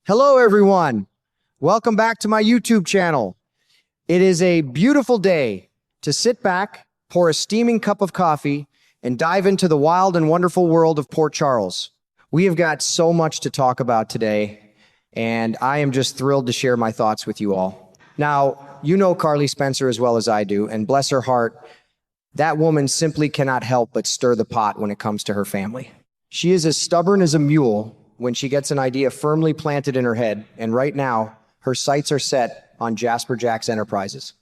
Hello, everyone. Welcome back to my YouTube channel. It is a beautiful day to sit back, pour a steaming cup of coffee, and dive into the wild and wonderful world of Port Charles. We have got so much to talk about today, and I am just thrilled to share my thoughts with you all. Now, you know Carly Spencer as well as I do, and bless her heart, that woman simply cannot help but stir the pot when it comes to her family. She is as stubborn as a mule when she gets an idea firmly planted in her head, and right now, her sights are set on Jasper Jacks Enterprises.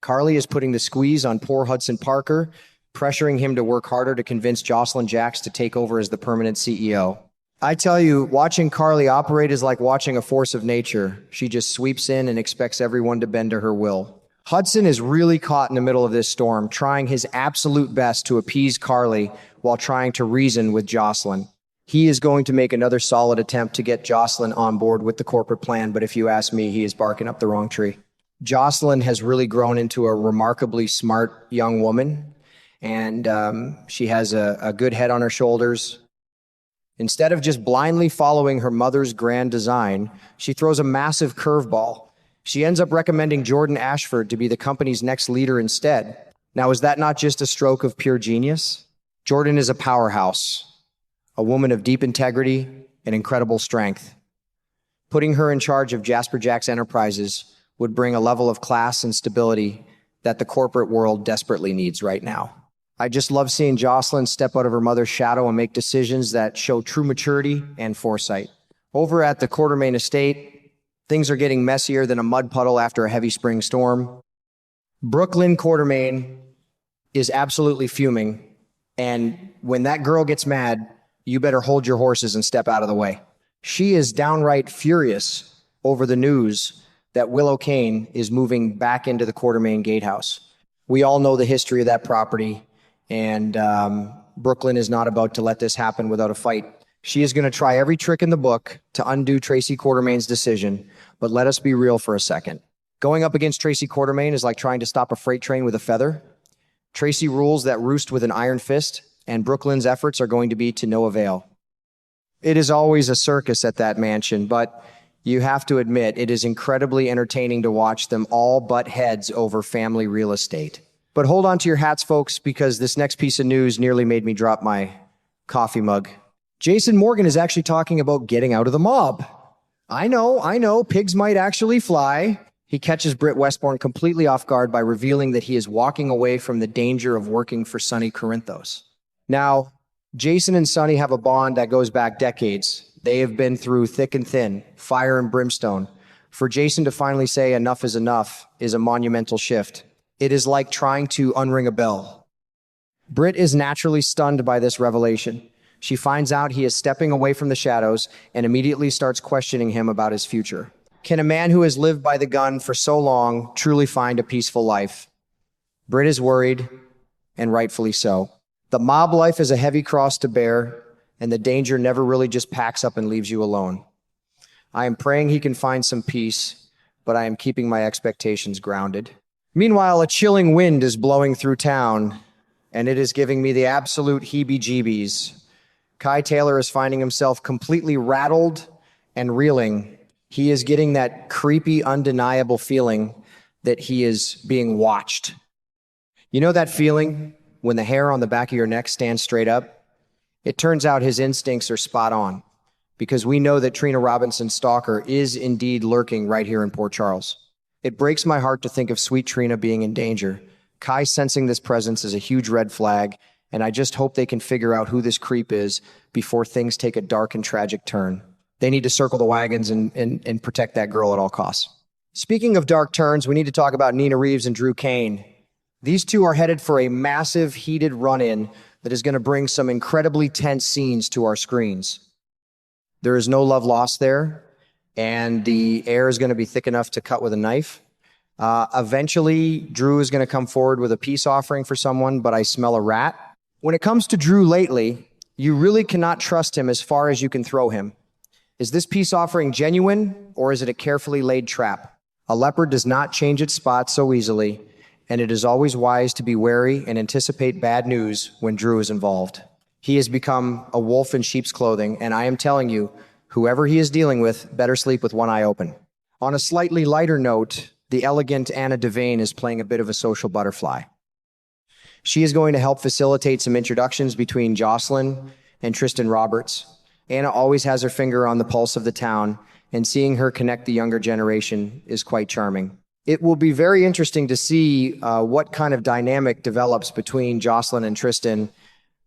Carly is putting the squeeze on poor Hudson Parker, pressuring him to work harder to convince Jocelyn Jacks to take over as the permanent CEO. I tell you, watching Carly operate is like watching a force of nature. She just sweeps in and expects everyone to bend to her will. Hudson is really caught in the middle of this storm, trying his absolute best to appease Carly while trying to reason with Jocelyn. He is going to make another solid attempt to get Jocelyn on board with the corporate plan, but if you ask me, he is barking up the wrong tree. Jocelyn has really grown into a remarkably smart young woman, and she has a good head on her shoulders. Instead of just blindly following her mother's grand design, she throws a massive curveball. She ends up recommending Jordan Ashford to be the company's next leader instead. Now, is that not just a stroke of pure genius? Jordan is a powerhouse, a woman of deep integrity and incredible strength. Putting her in charge of Jasper Jacks Enterprises would bring a level of class and stability that the corporate world desperately needs right now. I just love seeing Jocelyn step out of her mother's shadow and make decisions that show true maturity and foresight. Over at the Quartermain estate, things are getting messier than a mud puddle after a heavy spring storm. Brooklyn Quartermain is absolutely fuming, and when that girl gets mad, you better hold your horses and step out of the way. She is downright furious over the news that Willow Kane is moving back into the Quartermain Gatehouse. We all know the history of that property, and Brooklyn is not about to let this happen without a fight. She is going to try every trick in the book to undo Tracy Quartermain's decision, but let us be real for a second. Going up against Tracy Quartermain is like trying to stop a freight train with a feather. Tracy rules that roost with an iron fist, and Brooklyn's efforts are going to be to no avail. It is always a circus at that mansion, but you have to admit it is incredibly entertaining to watch them all butt heads over family real estate. But hold on to your hats, folks, because this next piece of news nearly made me drop my coffee mug. Jason Morgan is actually talking about getting out of the mob. I know, pigs might actually fly. He catches Britt Westbourne completely off guard by revealing that he is walking away from the danger of working for Sonny Corinthos. Now, Jason and Sonny have a bond that goes back decades. They have been through thick and thin, fire and brimstone. For Jason to finally say enough is enough is a monumental shift. It is like trying to unring a bell. Britt is naturally stunned by this revelation. She finds out he is stepping away from the shadows and immediately starts questioning him about his future. Can a man who has lived by the gun for so long truly find a peaceful life? Britt is worried, and rightfully so. The mob life is a heavy cross to bear, and the danger never really just packs up and leaves you alone. I am praying he can find some peace, but I am keeping my expectations grounded. Meanwhile, a chilling wind is blowing through town, and it is giving me the absolute heebie-jeebies. Kai Taylor is finding himself completely rattled and reeling. He is getting that creepy, undeniable feeling that he is being watched. You know that feeling when the hair on the back of your neck stands straight up? It turns out his instincts are spot on, because we know that Trina Robinson's stalker is indeed lurking right here in Port Charles. It breaks my heart to think of sweet Trina being in danger. Kai sensing this presence is a huge red flag, and I just hope they can figure out who this creep is before things take a dark and tragic turn. They need to circle the wagons and protect that girl at all costs. Speaking of dark turns, we need to talk about Nina Reeves and Drew Kane. These two are headed for a massive, heated run-in that is going to bring some incredibly tense scenes to our screens. There is no love lost there, and the air is going to be thick enough to cut with a knife. Eventually, Drew is going to come forward with a peace offering for someone, but I smell a rat. When it comes to Drew lately, you really cannot trust him as far as you can throw him. Is this peace offering genuine, or is it a carefully laid trap? A leopard does not change its spots so easily, and it is always wise to be wary and anticipate bad news when Drew is involved. He has become a wolf in sheep's clothing, and I am telling you, Whoever he is dealing with better sleep with one eye open. On a slightly lighter note, the elegant Anna Devane is playing a bit of a social butterfly. She is going to help facilitate some introductions between Jocelyn and Tristan Roberts. Anna always has her finger on the pulse of the town, and seeing her connect the younger generation is quite charming. It will be very interesting to see what kind of dynamic develops between Jocelyn and Tristan,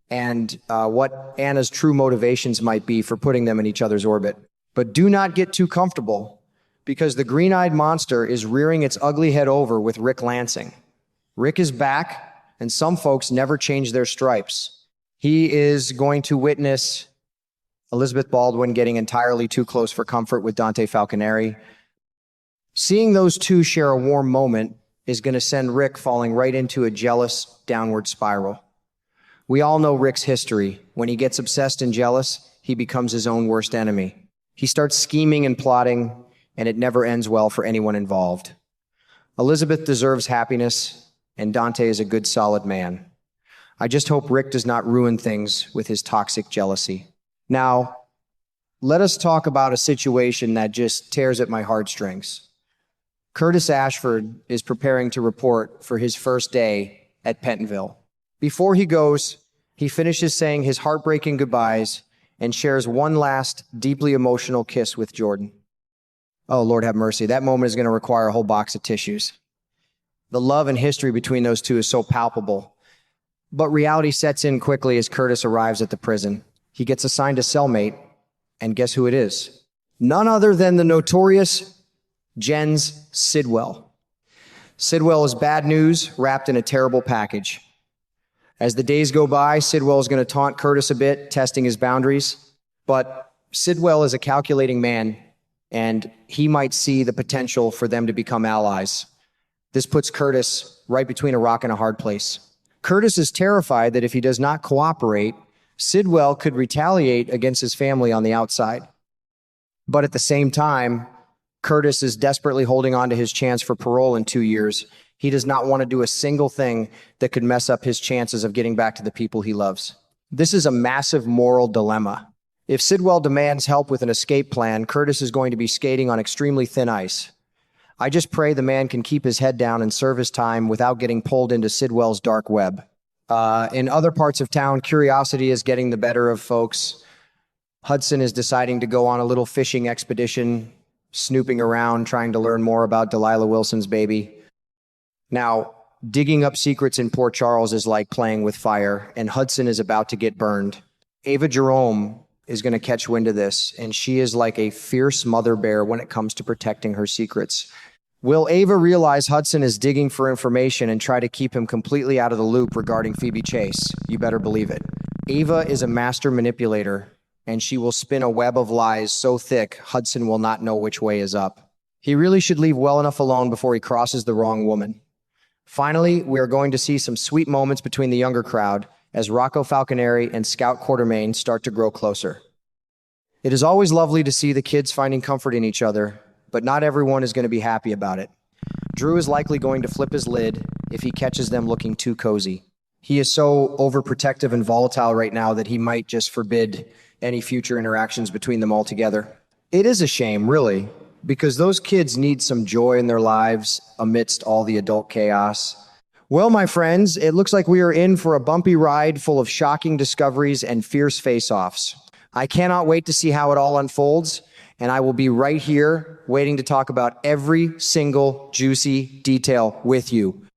and what Anna's true motivations might be for putting them in each other's orbit. But do not get too comfortable, because the green-eyed monster is rearing its ugly head over with Rick Lansing. Rick is back, and some folks never change their stripes. He is going to witness Elizabeth Baldwin getting entirely too close for comfort with Dante Falconeri. Seeing those two share a warm moment is going to send Rick falling right into a jealous downward spiral. We all know Rick's history. When he gets obsessed and jealous, he becomes his own worst enemy. He starts scheming and plotting, and it never ends well for anyone involved. Elizabeth deserves happiness, and Dante is a good, solid man. I just hope Rick does not ruin things with his toxic jealousy. Now, let us talk about a situation that just tears at my heartstrings. Curtis Ashford is preparing to report for his first day at Pentonville. Before he goes, he finishes saying his heartbreaking goodbyes and shares one last deeply emotional kiss with Jordan. Oh, Lord have mercy. That moment is going to require a whole box of tissues. The love and history between those two is so palpable. But reality sets in quickly as Curtis arrives at the prison. He gets assigned a cellmate, and guess who it is? None other than the notorious Jens Sidwell. Sidwell is bad news wrapped in a terrible package. As the days go by, Sidwell is going to taunt Curtis a bit, testing his boundaries. But Sidwell is a calculating man, and he might see the potential for them to become allies. This puts Curtis right between a rock and a hard place. Curtis is terrified that if he does not cooperate, Sidwell could retaliate against his family on the outside. But at the same time, Curtis is desperately holding on to his chance for parole in 2 years. He does not want to do a single thing that could mess up his chances of getting back to the people he loves. This is a massive moral dilemma. If Sidwell demands help with an escape plan, Curtis is going to be skating on extremely thin ice. I just pray the man can keep his head down and serve his time without getting pulled into Sidwell's dark web. In other parts of town, curiosity is getting the better of folks. Hudson is deciding to go on a little fishing expedition, snooping around, trying to learn more about Delilah Wilson's baby. Now, digging up secrets in Port Charles is like playing with fire, and Hudson is about to get burned. Ava Jerome is going to catch wind of this, and she is like a fierce mother bear when it comes to protecting her secrets. Will Ava realize Hudson is digging for information and try to keep him completely out of the loop regarding Phoebe Chase? You better believe it. Ava is a master manipulator, and she will spin a web of lies so thick Hudson will not know which way is up. He really should leave well enough alone before he crosses the wrong woman. Finally, we are going to see some sweet moments between the younger crowd as Rocco Falconeri and Scout Quartermain start to grow closer. It is always lovely to see the kids finding comfort in each other, but not everyone is going to be happy about it. Drew is likely going to flip his lid if he catches them looking too cozy. He is so overprotective and volatile right now that he might just forbid any future interactions between them altogether. It is a shame, really, because those kids need some joy in their lives amidst all the adult chaos. Well, my friends, it looks like we are in for a bumpy ride full of shocking discoveries and fierce face-offs. I cannot wait to see how it all unfolds, and I will be right here waiting to talk about every single juicy detail with you.